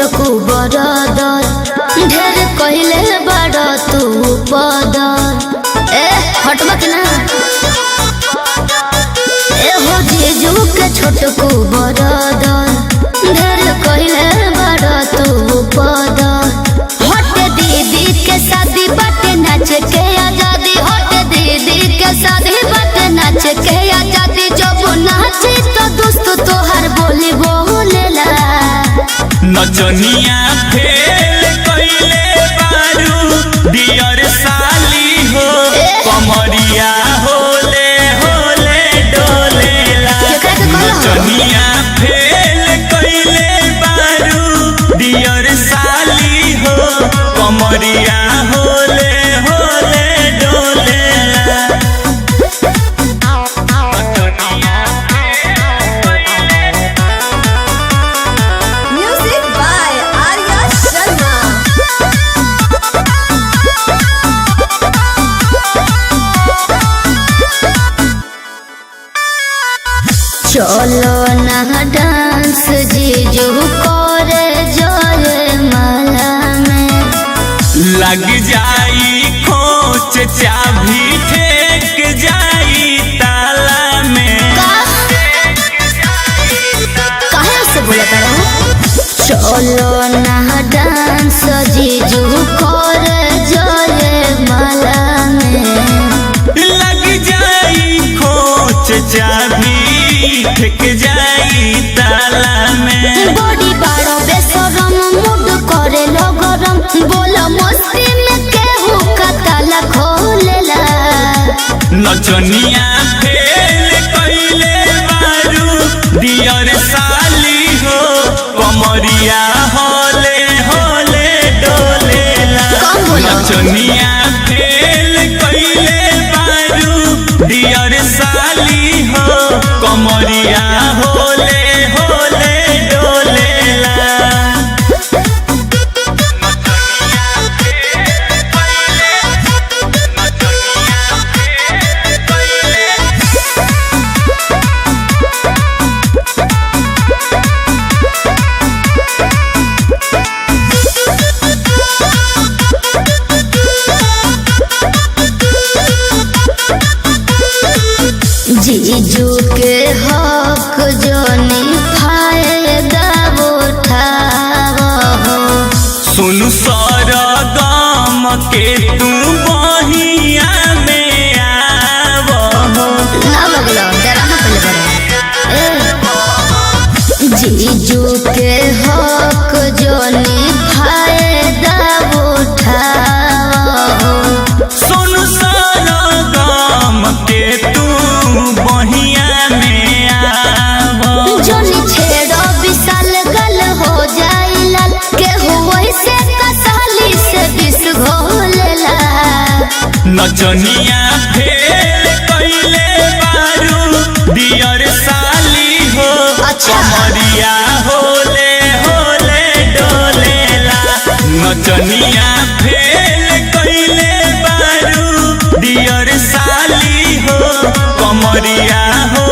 छोटकू बरदर ढेर कहले बड़ तू पदर ए हटबा के ना ए हो जीजू के छोटकू बरदर ढेर कहले बड़ तू पदर हट दीदी के शादी बाटे नाच के आजादी हट दीदी के शादी बाटे नाच के आजादी जब नाची तो दोस्त तोहर बोली बोलेला नचनिया फेल कइले बारू डियर साली हो कमरिया होले होले डोलेला नचनिया फेल कइले बारू डियर साली हो कमरिया होले होले डोलेला चलो ना डांस जीजू करे जय माला में लग जाई खोच चाबी फेंक जाई ताला में काहे से बोलता रहो चलो ना डांस जीजू करे जय माला में लग जाई खोच चाबी फेंक जाई ताला में बॉडी बाड़ो बेसरम मूड करे लो गरम बोला मस्ती में केहू का ताला खोलेला नचनिया फेल कइले बारू डियर साली हो कमरिया होले होले डोलेला नचनिया फेल कइले बारू डियर साली हो कमरिया होले होले डोलेला जीजू के हक जोनी फायदा उठावो सुनु सरगम के तू बहिया में आवो ना लगलो डराना पहले बड़ा जीजू के हक जोनी फायदा उठावो सुनु सरगम के तू बहिया में आवो जोनी छेड़ो विशाल गल हो जाई लाल केहू वैसे कसाली से विष घोलेला नचनिया फेल कइले बारू डियर साली हो कमरिया होले होले डोलेला नचनिया फेल कइले बारू डियर साली हो कमरिया हो